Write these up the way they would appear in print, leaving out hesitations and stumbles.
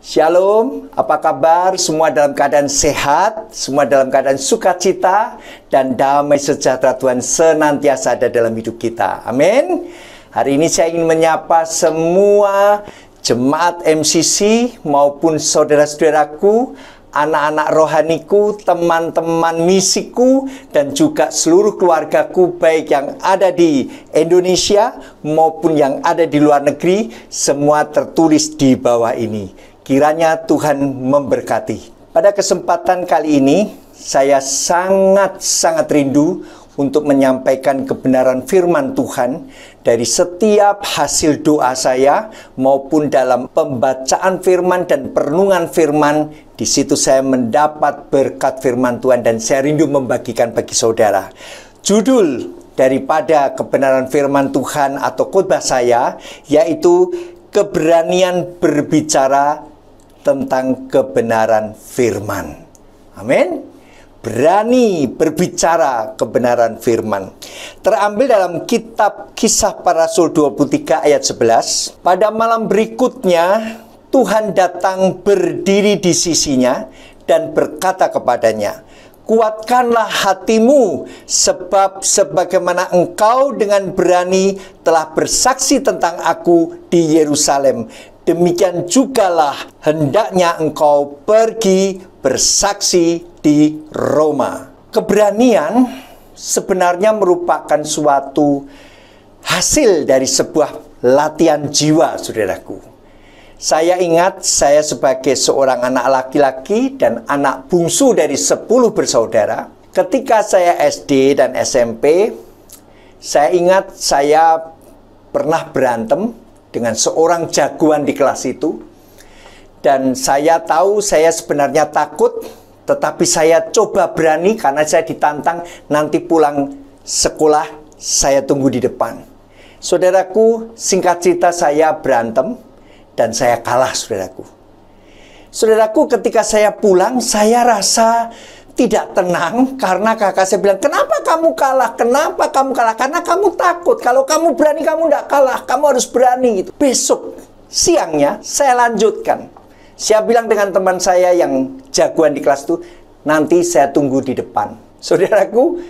Shalom, apa kabar? Semua dalam keadaan sehat, semua dalam keadaan sukacita, dan damai sejahtera Tuhan senantiasa ada dalam hidup kita. Amin. Hari ini saya ingin menyapa semua jemaat MCC maupun saudara-saudaraku, anak-anak rohaniku, teman-teman misiku, dan juga seluruh keluargaku, baik yang ada di Indonesia maupun yang ada di luar negeri. Semua tertulis di bawah ini. Kiranya Tuhan memberkati. Pada kesempatan kali ini, saya sangat rindu untuk menyampaikan kebenaran firman Tuhan dari setiap hasil doa saya maupun dalam pembacaan firman dan perenungan firman. Di situ saya mendapat berkat firman Tuhan dan saya rindu membagikan bagi saudara. Judul daripada kebenaran firman Tuhan atau khotbah saya yaitu keberanian berbicara tentang kebenaran firman. Amin. Berani berbicara kebenaran firman. Terambil dalam kitab Kisah Para Rasul 23 ayat 11. Pada malam berikutnya Tuhan datang berdiri di sisinya dan berkata kepadanya, "Kuatkanlah hatimu, sebab sebagaimana engkau dengan berani telah bersaksi tentang aku di Yerusalem, demikian jugalah hendaknya engkau pergi bersaksi di Roma." Keberanian sebenarnya merupakan suatu hasil dari sebuah latihan jiwa, saudaraku. Saya ingat saya sebagai seorang anak laki-laki dan anak bungsu dari 10 bersaudara. Ketika saya SD dan SMP, saya ingat saya pernah berantem dengan seorang jagoan di kelas itu. Dan saya tahu saya sebenarnya takut, tetapi saya coba berani karena saya ditantang nanti pulang sekolah saya tunggu di depan. Saudaraku, singkat cerita saya berantem dan saya kalah, saudaraku. Saudaraku, ketika saya pulang saya rasa tidak tenang karena kakak saya bilang, "Kenapa kamu kalah? Kenapa kamu kalah?" "Karena kamu takut. Kalau kamu berani kamu tidak kalah. Kamu harus berani." Gitu. Besok siangnya saya lanjutkan. Saya bilang dengan teman saya yang jagoan di kelas itu, "Nanti saya tunggu di depan." Saudaraku,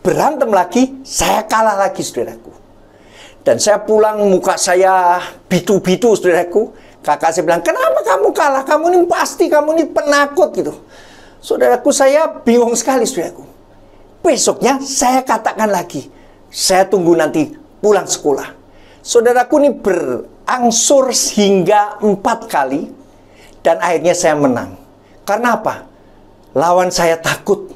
berantem lagi, saya kalah lagi, saudaraku. Dan saya pulang muka saya bitu-bitu, saudaraku. Kakak saya bilang, "Kenapa kamu kalah? Kamu ini pasti, kamu ini penakut." Gitu. Saudaraku, saya bingung sekali, saudaraku. Besoknya saya katakan lagi, saya tunggu nanti pulang sekolah. Saudaraku, ini berangsur hingga 4 kali. Dan akhirnya saya menang. Karena apa? Lawan saya takut.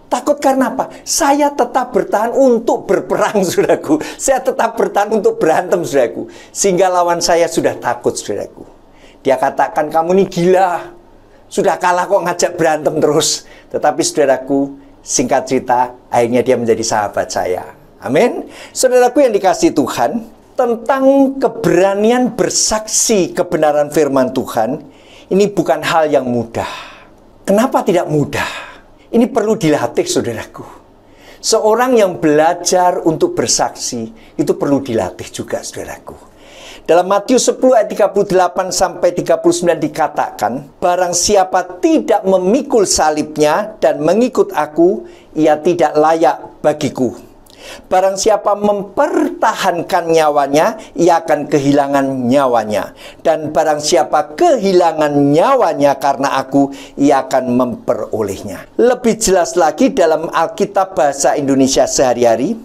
Takut karena apa? Saya tetap bertahan untuk berperang, saudaraku. Saya tetap bertahan untuk berantem, saudaraku. Sehingga lawan saya sudah takut, saudaraku. Dia katakan, "Kamu ini gila. Sudah kalah kok ngajak berantem terus." Tetapi saudaraku, singkat cerita, akhirnya dia menjadi sahabat saya. Amin. Saudaraku yang dikasihi Tuhan, tentang keberanian bersaksi kebenaran firman Tuhan, ini bukan hal yang mudah. Kenapa tidak mudah? Ini perlu dilatih, saudaraku. Seorang yang belajar untuk bersaksi, itu perlu dilatih juga, saudaraku. Dalam Matius 10 ayat 38 sampai 39 dikatakan, "Barang siapa tidak memikul salibnya dan mengikut aku, ia tidak layak bagiku. Barang siapa mempertahankan nyawanya, ia akan kehilangan nyawanya. Dan barang siapa kehilangan nyawanya karena aku, ia akan memperolehnya." Lebih jelas lagi dalam Alkitab Bahasa Indonesia Sehari-hari,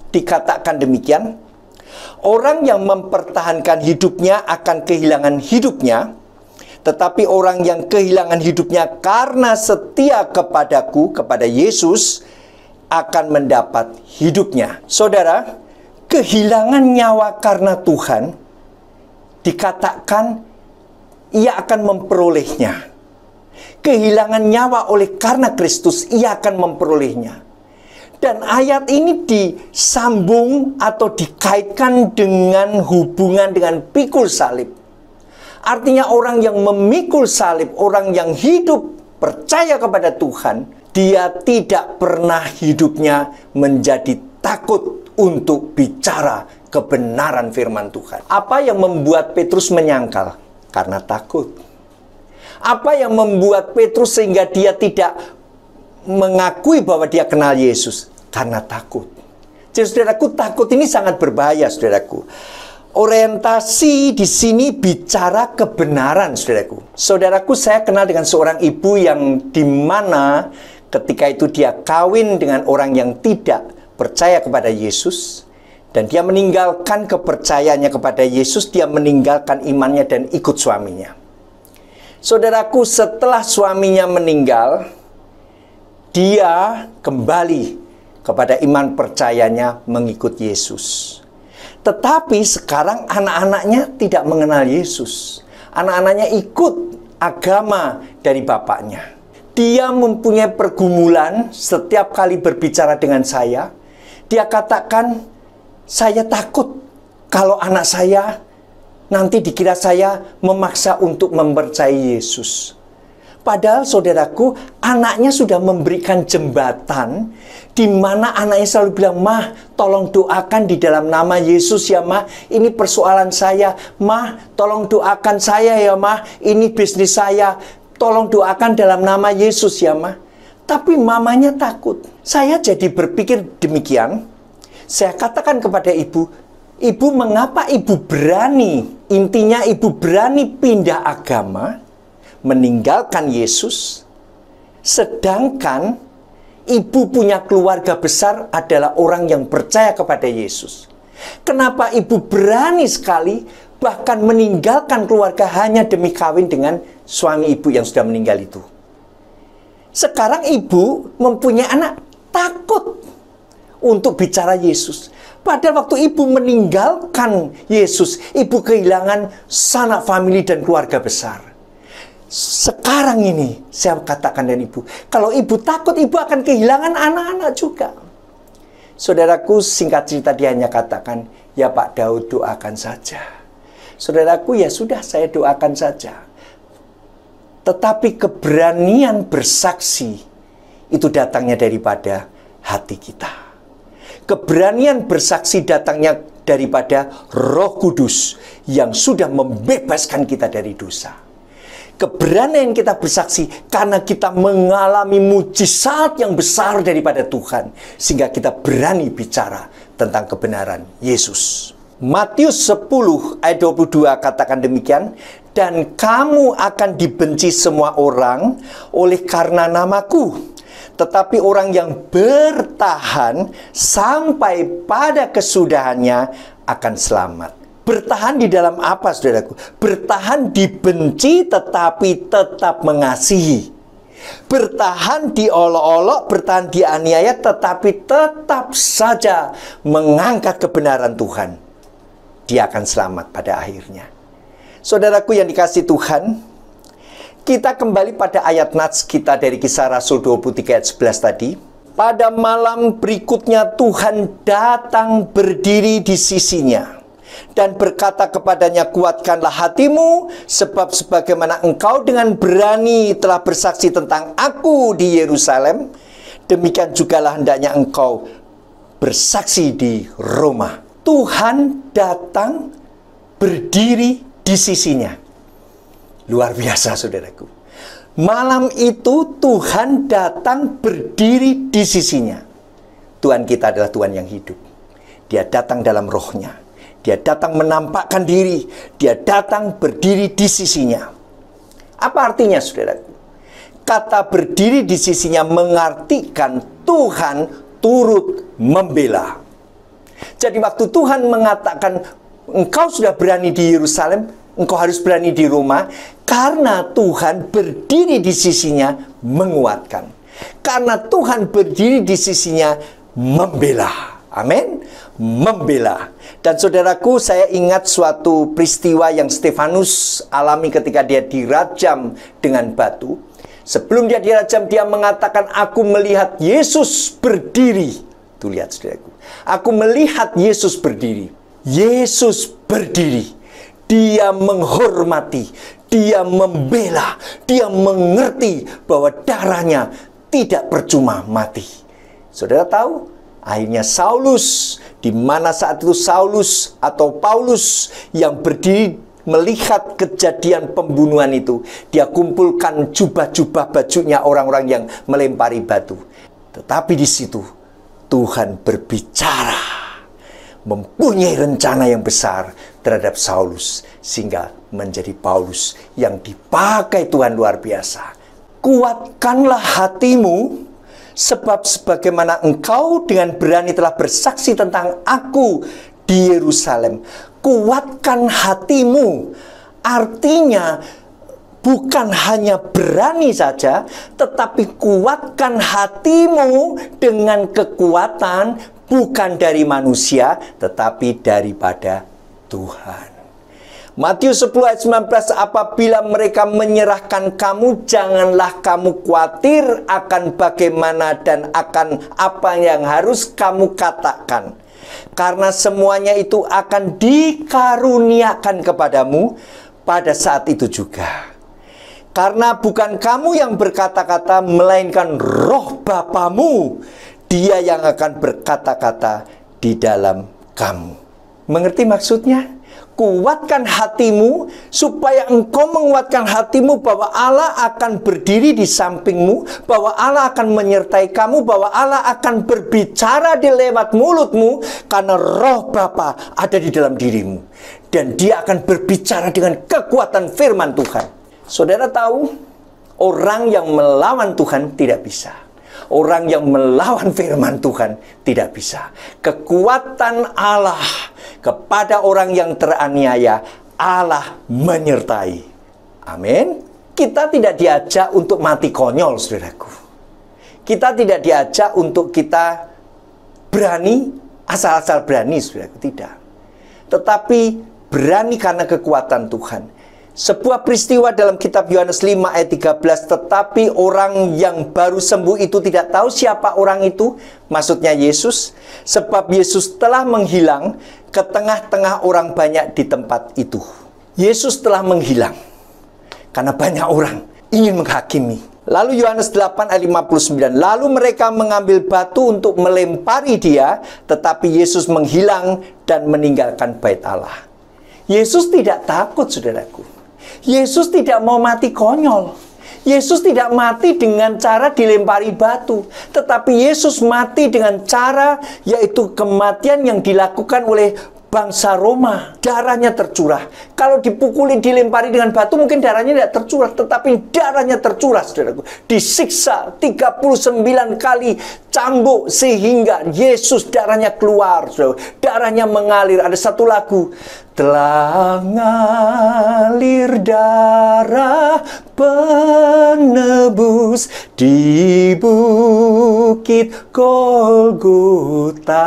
dikatakan demikian, "Orang yang mempertahankan hidupnya akan kehilangan hidupnya, tetapi orang yang kehilangan hidupnya karena setia kepadaku," kepada Yesus, "akan mendapat hidupnya." Saudara, kehilangan nyawa karena Tuhan dikatakan ia akan memperolehnya. Kehilangan nyawa oleh karena Kristus, ia akan memperolehnya. Dan ayat ini disambung atau dikaitkan dengan hubungan dengan pikul salib. Artinya orang yang memikul salib, orang yang hidup percaya kepada Tuhan, dia tidak pernah hidupnya menjadi takut untuk bicara kebenaran firman Tuhan. Apa yang membuat Petrus menyangkal? Karena takut. Apa yang membuat Petrus sehingga dia tidak mengakui bahwa dia kenal Yesus? Karena takut. Jadi saudaraku, takut ini sangat berbahaya, saudaraku. Orientasi di sini bicara kebenaran, saudaraku. Saudaraku, saya kenal dengan seorang ibu yang dimana ketika itu dia kawin dengan orang yang tidak percaya kepada Yesus. Dan dia meninggalkan kepercayaannya kepada Yesus, dia meninggalkan imannya dan ikut suaminya. Saudaraku, setelah suaminya meninggal, dia kembali kepada iman percayanya mengikut Yesus. Tetapi sekarang anak-anaknya tidak mengenal Yesus. Anak-anaknya ikut agama dari bapaknya. Dia mempunyai pergumulan setiap kali berbicara dengan saya. Dia katakan, saya takut kalau anak saya nanti dikira saya memaksa untuk mempercayai Yesus. Padahal saudaraku, anaknya sudah memberikan jembatan di mana anaknya selalu bilang, "Mah, tolong doakan di dalam nama Yesus ya, Mah. Ini persoalan saya. Mah, tolong doakan saya ya, Mah. Ini bisnis saya. Tolong doakan dalam nama Yesus ya, Mah." Tapi mamanya takut. Saya jadi berpikir demikian. Saya katakan kepada ibu, "Ibu, mengapa ibu berani?" Intinya ibu berani pindah agama, meninggalkan Yesus, sedangkan ibu punya keluarga besar adalah orang yang percaya kepada Yesus. Kenapa ibu berani sekali bahkan meninggalkan keluarga hanya demi kawin dengan suami ibu yang sudah meninggal itu? Sekarang ibu mempunyai anak, takut untuk bicara Yesus. Padahal waktu ibu meninggalkan Yesus, ibu kehilangan sanak famili dan keluarga besar. Sekarang ini saya katakan dengan ibu, kalau ibu takut, ibu akan kehilangan anak-anak juga. Saudaraku, singkat cerita dia hanya katakan, "Ya Pak Daud, doakan saja." Saudaraku, ya sudah, saya doakan saja. Tetapi keberanian bersaksi itu datangnya daripada hati kita. Keberanian bersaksi datangnya daripada Roh Kudus yang sudah membebaskan kita dari dosa. Keberanian kita bersaksi karena kita mengalami mujizat yang besar daripada Tuhan, sehingga kita berani bicara tentang kebenaran Yesus. Matius 10 ayat 22 katakan demikian, "Dan kamu akan dibenci semua orang oleh karena namaku. Tetapi orang yang bertahan sampai pada kesudahannya akan selamat." Bertahan di dalam apa, saudaraku? Bertahan dibenci tetapi tetap mengasihi. Bertahan diolok-olok, bertahan dianiaya tetapi tetap saja mengangkat kebenaran Tuhan. Dia akan selamat pada akhirnya. Saudaraku yang dikasihi Tuhan, kita kembali pada ayat nats kita dari Kisah Rasul 23 ayat 11 tadi. Pada malam berikutnya Tuhan datang berdiri di sisinya dan berkata kepadanya, "Kuatkanlah hatimu, sebab sebagaimana engkau dengan berani telah bersaksi tentang aku di Yerusalem, demikian jugalah hendaknya engkau bersaksi di Roma." Tuhan datang berdiri di sisinya. Luar biasa, saudaraku. Malam itu Tuhan datang berdiri di sisinya. Tuhan kita adalah Tuhan yang hidup. Dia datang dalam rohnya. Dia datang menampakkan diri. Dia datang berdiri di sisinya. Apa artinya, saudaraku? Kata berdiri di sisinya mengartikan Tuhan turut membela. Jadi waktu Tuhan mengatakan, "Engkau sudah berani di Yerusalem, engkau harus berani di Roma," karena Tuhan berdiri di sisinya menguatkan. Karena Tuhan berdiri di sisinya membela. Amin. Membela. Dan saudaraku, saya ingat suatu peristiwa yang Stefanus alami ketika dia dirajam dengan batu. Sebelum dia dirajam, dia mengatakan, "Aku melihat Yesus berdiri." Tuh lihat, saudaraku. Aku melihat Yesus berdiri. Yesus berdiri. Dia menghormati. Dia membela. Dia mengerti bahwa darahnya tidak percuma mati. Saudara tahu? Akhirnya Saulus, di mana saat itu Saulus atau Paulus yang berdiri melihat kejadian pembunuhan itu, dia kumpulkan jubah-jubah bajunya orang-orang yang melempari batu. Tetapi di situ Tuhan berbicara, mempunyai rencana yang besar terhadap Saulus, sehingga menjadi Paulus yang dipakai Tuhan luar biasa. Kuatkanlah hatimu, sebab sebagaimana engkau dengan berani telah bersaksi tentang aku di Yerusalem. Kuatkan hatimu, artinya bukan hanya berani saja, tetapi kuatkan hatimu dengan kekuatan bukan dari manusia, tetapi daripada Tuhan. Matius 10 ayat 19, apabila mereka menyerahkan kamu, janganlah kamu khawatir akan bagaimana dan akan apa yang harus kamu katakan. Karena semuanya itu akan dikaruniakan kepadamu pada saat itu juga. Karena bukan kamu yang berkata-kata, melainkan Roh Bapamu, Dia yang akan berkata-kata di dalam kamu. Mengerti maksudnya? Kuatkan hatimu, supaya engkau menguatkan hatimu bahwa Allah akan berdiri di sampingmu, bahwa Allah akan menyertai kamu, bahwa Allah akan berbicara di lewat mulutmu, karena Roh Bapa ada di dalam dirimu. Dan Dia akan berbicara dengan kekuatan firman Tuhan. Saudara tahu, orang yang melawan Tuhan tidak bisa. Orang yang melawan firman Tuhan tidak bisa. Kekuatan Allah kepada orang yang teraniaya, Allah menyertai. Amin. Kita tidak diajak untuk mati konyol, saudaraku. Kita tidak diajak untuk kita berani, asal-asal berani, saudaraku. Tidak. Tetapi berani karena kekuatan Tuhan. Sebuah peristiwa dalam kitab Yohanes 5 ayat 13, tetapi orang yang baru sembuh itu tidak tahu siapa orang itu, maksudnya Yesus, sebab Yesus telah menghilang ke tengah-tengah orang banyak di tempat itu. Yesus telah menghilang karena banyak orang ingin menghakimi. Lalu Yohanes 8 ayat 59, lalu mereka mengambil batu untuk melempari Dia, tetapi Yesus menghilang dan meninggalkan bait Allah. Yesus tidak takut, saudaraku. Yesus tidak mau mati konyol. Yesus tidak mati dengan cara dilempari batu, tetapi Yesus mati dengan cara, yaitu kematian yang dilakukan oleh bangsa Roma. Darahnya tercurah. Kalau dipukuli, dilempari dengan batu, mungkin darahnya tidak tercurah, tetapi darahnya tercurah, saudaraku. Disiksa 39 kali cambuk sehingga Yesus darahnya keluar, saudara. Darahnya mengalir. Ada satu lagu, telah ngalir darah penebus di bukit Golgota.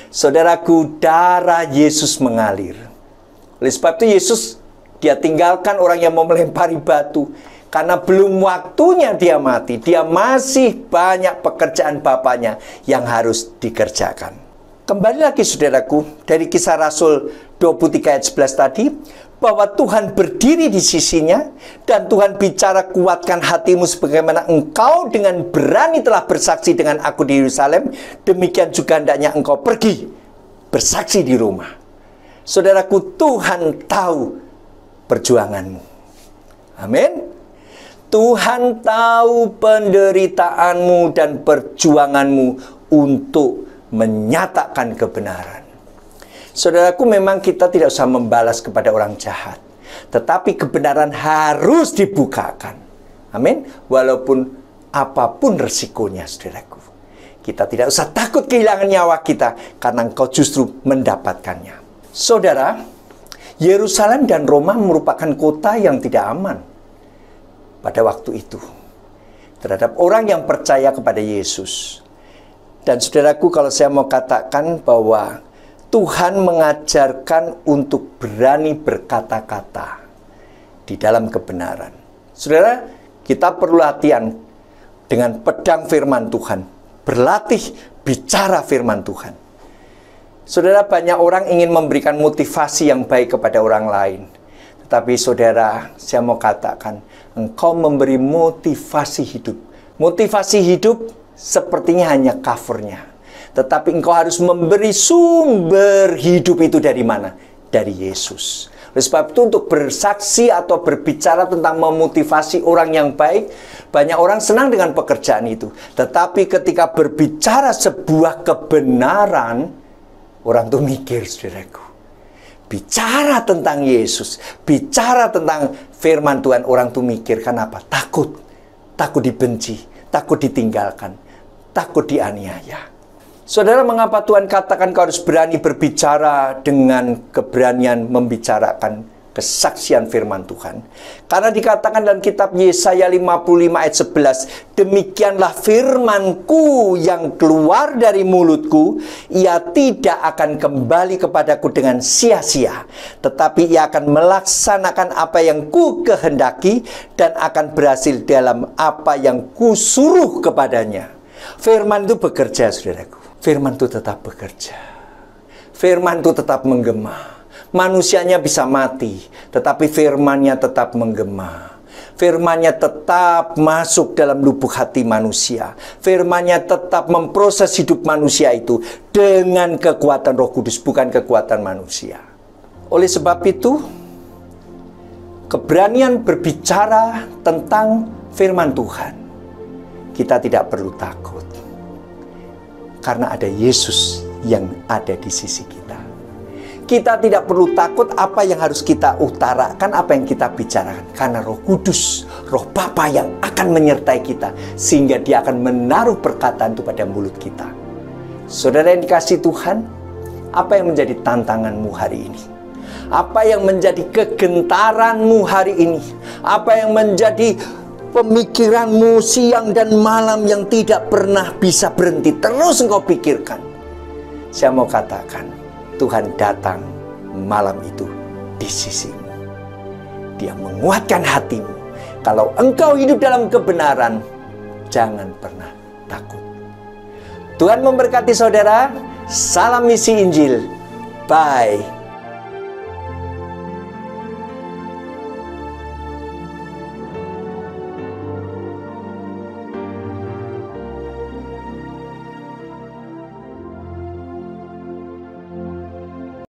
Saudaraku, darah Yesus mengalir. Oleh sebab itu Yesus, Dia tinggalkan orang yang mau melempari batu. Karena belum waktunya Dia mati. Dia masih banyak pekerjaan Bapaknya yang harus dikerjakan. Kembali lagi, saudaraku, dari Kisah Rasul 23 ayat 11 tadi, bahwa Tuhan berdiri di sisinya, dan Tuhan bicara, kuatkan hatimu sebagaimana engkau dengan berani telah bersaksi dengan aku di Yerusalem, demikian juga hendaknya engkau pergi bersaksi di Roma. Saudaraku, Tuhan tahu perjuanganmu. Amin. Tuhan tahu penderitaanmu dan perjuanganmu untuk menyatakan kebenaran. Saudaraku, memang kita tidak usah membalas kepada orang jahat, tetapi kebenaran harus dibukakan. Amin. Walaupun apapun resikonya, saudaraku. Kita tidak usah takut kehilangan nyawa kita, karena engkau justru mendapatkannya. Saudara, Yerusalem dan Roma merupakan kota yang tidak aman pada waktu itu terhadap orang yang percaya kepada Yesus. Dan saudaraku, kalau saya mau katakan bahwa Tuhan mengajarkan untuk berani berkata-kata di dalam kebenaran. Saudara, kita perlu latihan dengan pedang firman Tuhan. Berlatih bicara firman Tuhan. Saudara, banyak orang ingin memberikan motivasi yang baik kepada orang lain. Tetapi saudara, saya mau katakan, engkau memberi motivasi hidup. Motivasi hidup sepertinya hanya covernya. Tetapi engkau harus memberi sumber hidup itu dari mana? Dari Yesus. Oleh sebab itu untuk bersaksi atau berbicara tentang memotivasi orang yang baik, banyak orang senang dengan pekerjaan itu. Tetapi ketika berbicara sebuah kebenaran, orang tuh mikir, saudaraku. Bicara tentang Yesus, bicara tentang firman Tuhan, orang tuh mikir, kenapa? Takut. Takut dibenci, takut ditinggalkan, takut dianiaya. Saudara, mengapa Tuhan katakan kau harus berani berbicara dengan keberanian membicarakan kesaksian firman Tuhan? Karena dikatakan dalam kitab Yesaya 55 ayat 11, demikianlah firmanku yang keluar dari mulutku, ia tidak akan kembali kepadaku dengan sia-sia, tetapi ia akan melaksanakan apa yang ku kehendaki dan akan berhasil dalam apa yang ku suruh kepadanya. Firman itu bekerja, saudaraku. Firman itu tetap bekerja. Firman itu tetap menggema. Manusianya bisa mati, tetapi firman-Nya tetap menggema. Firman-Nya tetap masuk dalam lubuk hati manusia. Firman-Nya tetap memproses hidup manusia itu dengan kekuatan Roh Kudus, bukan kekuatan manusia. Oleh sebab itu, keberanian berbicara tentang firman Tuhan, kita tidak perlu takut. Karena ada Yesus yang ada di sisi kita. Kita tidak perlu takut apa yang harus kita utarakan, apa yang kita bicarakan. Karena Roh Kudus, Roh Bapa yang akan menyertai kita. Sehingga Dia akan menaruh perkataan itu pada mulut kita. Saudara yang dikasihi Tuhan, apa yang menjadi tantanganmu hari ini? Apa yang menjadi kegentaranmu hari ini? Apa yang menjadi pemikiranmu siang dan malam yang tidak pernah bisa berhenti, terus engkau pikirkan? Saya mau katakan, Tuhan datang malam itu di sisimu. Dia menguatkan hatimu. Kalau engkau hidup dalam kebenaran, jangan pernah takut. Tuhan memberkati saudara. Salam misi Injil. Bye.